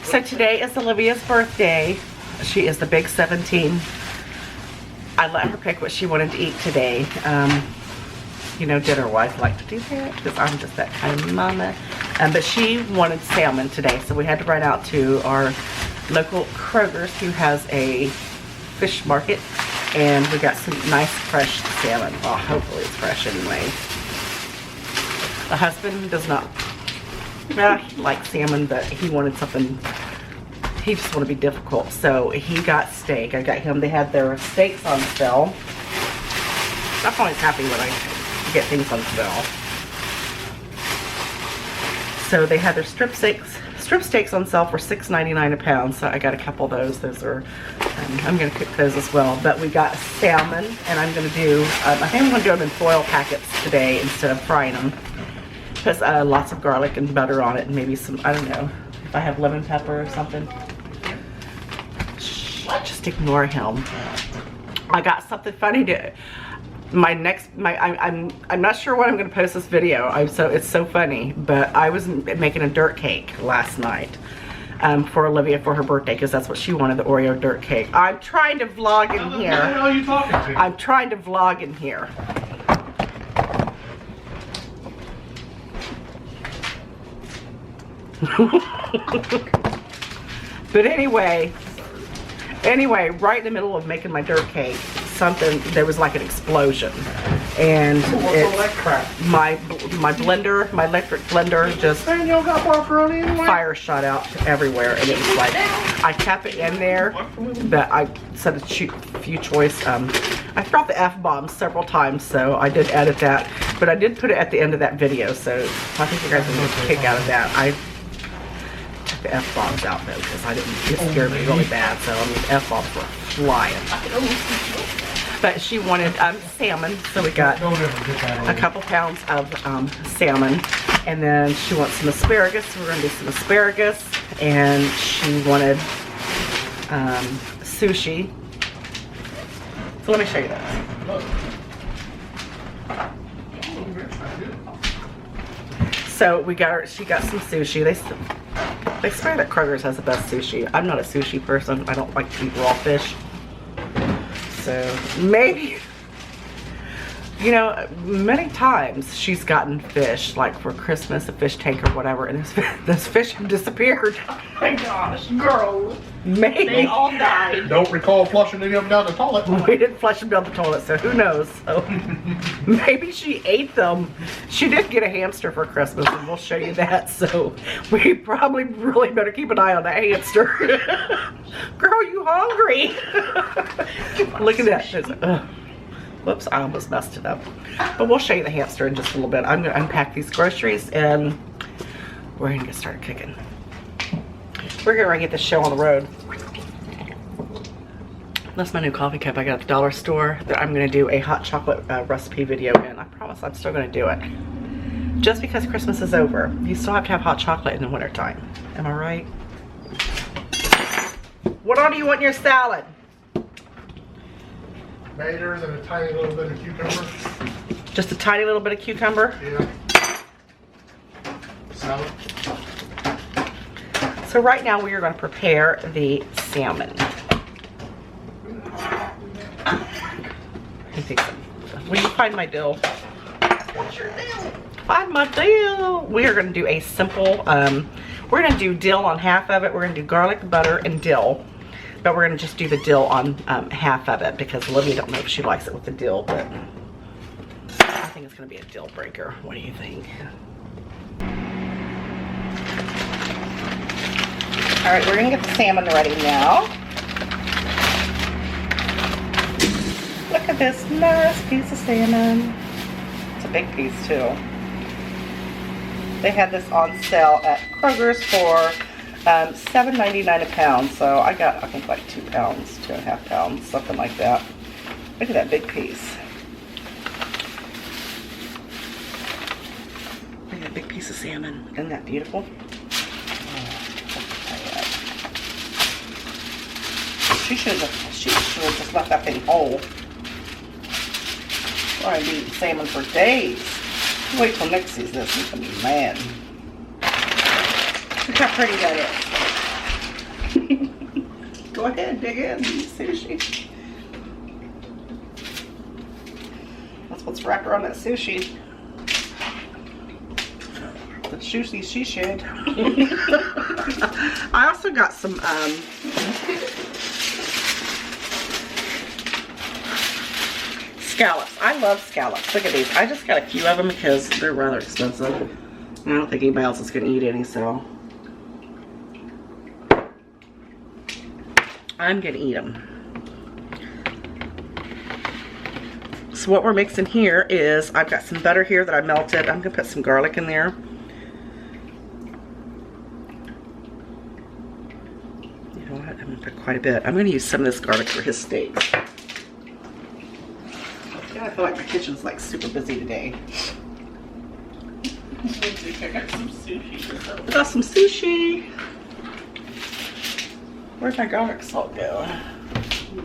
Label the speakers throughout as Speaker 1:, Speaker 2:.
Speaker 1: So today is Olivia's birthday. She is the big 17. I let her pick what she wanted to eat today. You know, dinner-wise, I like to do that because I'm just that kind of mama. But she wanted salmon today, so we had to run out to our local Kroger's, who has a fish market, and we got some nice fresh salmon. Well, hopefully it's fresh anyway. The husband does not, well, he likes salmon, but he wanted something, he just wanted to be difficult, so he got steak. I got him, they had their steaks on sale. I'm always happy when I get things on sale. So they had their strip steaks on sale for $6.99 a pound. So I got a couple of those. Those are, I'm gonna cook those as well. But we got salmon, and I'm gonna do, I think I'm gonna do them in foil packets today instead of frying them. Because lots of garlic and butter on it, and maybe some, I don't know, if I have lemon pepper or something. Shh, just ignore him. I got something funny to. I'm not sure when I'm gonna post this video. It's so funny, but I was making a dirt cake last night for Olivia for her birthday, because that's what she wanted, the Oreo dirt cake. I'm trying to vlog in here.
Speaker 2: What the hell are you talking to?
Speaker 1: I'm trying to vlog in here. But anyway, right in the middle of making my dirt cake, there was like an explosion, and my blender, my electric blender, just fire shot out everywhere, and it was like, I kept it in there, but I said a few choice, I dropped the F-bomb several times, so I did edit that, but I did put it at the end of that video, so I think you guys will get a kick out of that. I took the F-bombs out though, because it scared me really bad, so I mean, F-bombs were flying. But she wanted salmon, so we got a couple pounds of salmon, and then she wants some asparagus, so we're gonna do some asparagus, and she wanted sushi. So let me show you this. So she got some sushi. They swear that Kroger's has the best sushi. I'm not a sushi person. I don't like to eat raw fish. So maybe, you know, many times she's gotten fish, like for Christmas, a fish tank or whatever, and this fish have disappeared.
Speaker 3: Oh my gosh, girl.
Speaker 1: Maybe.
Speaker 3: They all died.
Speaker 2: Don't recall flushing them down the toilet.
Speaker 1: We didn't flush them down the toilet, so who knows? So maybe she ate them. She did get a hamster for Christmas, and we'll show you that. So we probably really better keep an eye on that hamster. Girl, you hungry? Look at that. Whoops, I almost messed it up. But we'll show you the hamster in just a little bit. I'm going to unpack these groceries, and we're going to get started cooking. We're going to get this show on the road. That's my new coffee cup I got at the dollar store that I'm going to do a hot chocolate recipe video in. I promise I'm still going to do it. Just because Christmas is over, you still have to have hot chocolate in the wintertime. Am I right? What all do you want in your salad?
Speaker 2: Tomatoes and a tiny little bit of cucumber.
Speaker 1: Just a tiny little bit of cucumber?
Speaker 2: Yeah. Salad.
Speaker 1: So right now we are going to prepare the salmon. Will you find my dill? What's your dill? Find my dill. We are going to do a simple, we're going to do dill on half of it. We're going to do garlic, butter, and dill. But we're going to just do the dill on half of it, because Olivia don't know if she likes it with the dill, but I think it's going to be a deal breaker. What do you think? All right, we're going to get the salmon ready now. Look at this nice piece of salmon. It's a big piece too. They had this on sale at Kroger's for $7.99 a pound. So I got, I think, like 2 pounds, 2.5 pounds, something like that. Look at that big piece. Look at that big piece of salmon. Isn't that beautiful? She should have just left that thing whole. We're going to be eating salmon for days. Wait till Nick sees this. He's going to be mad. Look how pretty that is. Go ahead, dig in. Sushi. That's what's wrapped around that sushi. The sushi she should. I also got some scallops. I love scallops. Look at these. I just got a few of them because they're rather expensive. I don't think anybody else is going to eat any, so I'm going to eat them. So what we're mixing here is, I've got some butter here that I melted. I'm going to put some garlic in there. You know what? I'm going to put quite a bit. I'm going to use some of this garlic for his steaks. Yeah, I feel like my kitchen's like super busy today.
Speaker 3: I got some sushi.
Speaker 1: I got some sushi. Where'd my garlic salt go?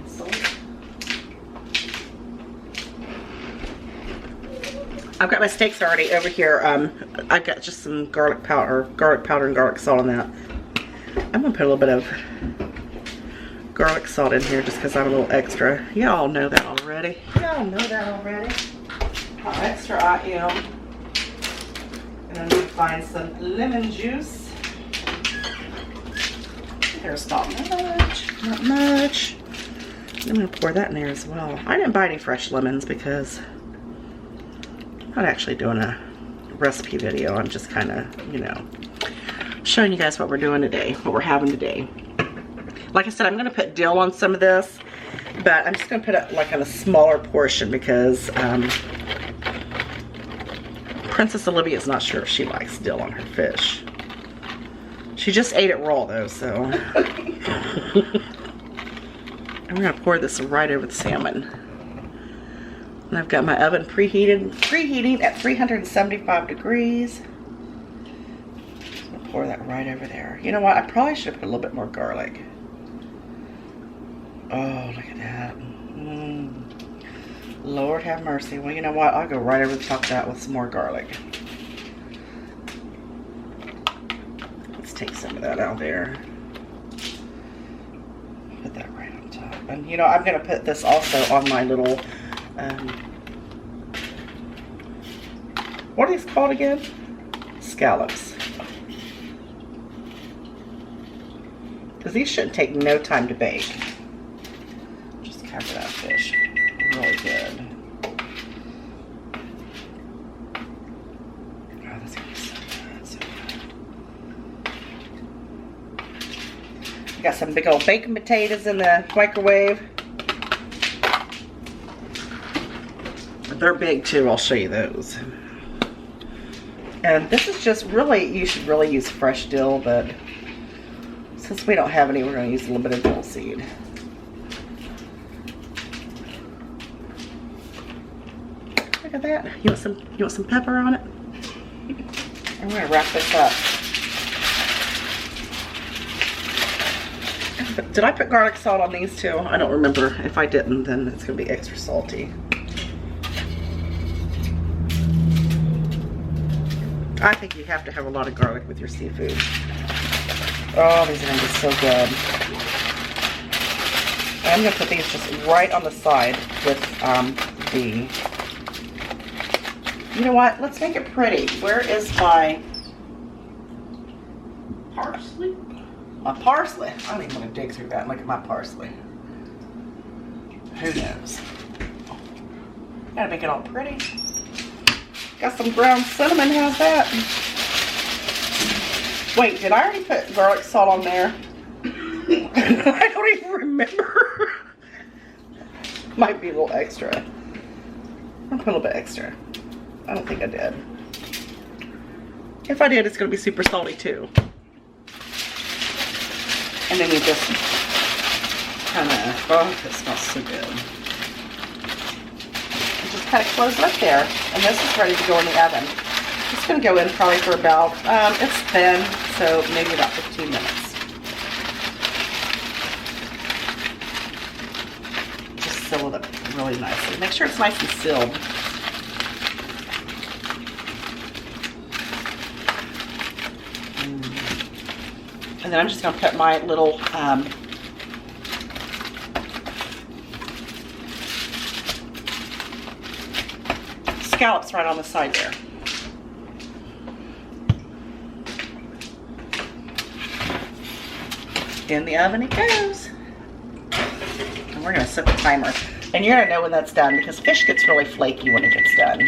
Speaker 1: Salt. I've got my steaks already over here. I've got just some garlic powder and garlic salt on that. I'm gonna put a little bit of garlic salt in here just because I'm a little extra. Y'all know that already. Y'all know that already. How extra I am. And I need to find some lemon juice. There's not much, not much. I'm gonna pour that in there as well. I didn't buy any fresh lemons because I'm not actually doing a recipe video. I'm just kind of, you know, showing you guys what we're doing today, what we're having today. Like I said, I'm gonna put dill on some of this, but I'm just gonna put it like on a smaller portion because Princess Olivia is not sure if she likes dill on her fish. She just ate it raw though, so. And we're gonna pour this right over the salmon. And I've got my oven preheating at 375 degrees. I'll pour that right over there. You know what? I probably should put a little bit more garlic. Oh, look at that. Lord have mercy. Well, you know what? I'll go right over the top of that with some more garlic. Let's take some of that out there. Put that right on top. And you know, I'm going to put this also on my little, what are these called again? Scallops. Because these shouldn't take no time to bake. Just cover that fish really good. Oh, that's gonna be so good, so good. Got some big old baking potatoes in the microwave. They're big too, I'll show you those. And this is just really, you should really use fresh dill, but since we don't have any, we're going to use a little bit of dill seed. Look at that. You want some pepper on it? I'm going to wrap this up. Did I put garlic salt on these too? I don't remember. If I didn't, then it's going to be extra salty. I think you have to have a lot of garlic with your seafood. Oh, these are going to be so good. I'm going to put these just right on the side with the... You know what? Let's make it pretty. Where is my...
Speaker 3: Parsley?
Speaker 1: My parsley. I don't even want to dig through that and look at my parsley. Who knows? Gotta make it all pretty. Got some ground cinnamon. How's that? Wait, did I already put garlic salt on there? I don't even remember. Might be a little extra. I'll put a little bit extra. I don't think I did. If I did, it's going to be super salty too. And then you just kind of, oh, it smells so good. And just kind of close it up there. And this is ready to go in the oven. It's going to go in probably for about, it's thin, so maybe about 15 minutes. Just seal it up really nicely. Make sure it's nice and sealed. And then I'm just going to put my little scallops right on the side there. In the oven it goes. And we're gonna set the timer. And you're gonna know when that's done because fish gets really flaky when it gets done.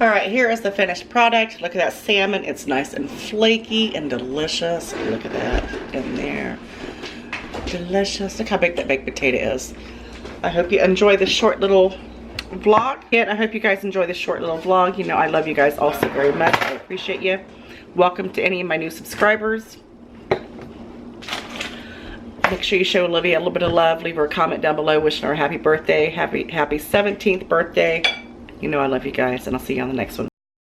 Speaker 1: Alright, here is the finished product. Look at that salmon. It's nice and flaky and delicious. Look at that in there. Delicious. Look how big that baked potato is. I hope you enjoy this short little vlog. And I hope you guys enjoy this short little vlog. You know I love you guys all so very much. I appreciate you. Welcome to any of my new subscribers. Make sure you show Olivia a little bit of love. Leave her a comment down below wishing her a happy birthday. Happy 17th birthday. You know I love you guys, and I'll see you on the next one.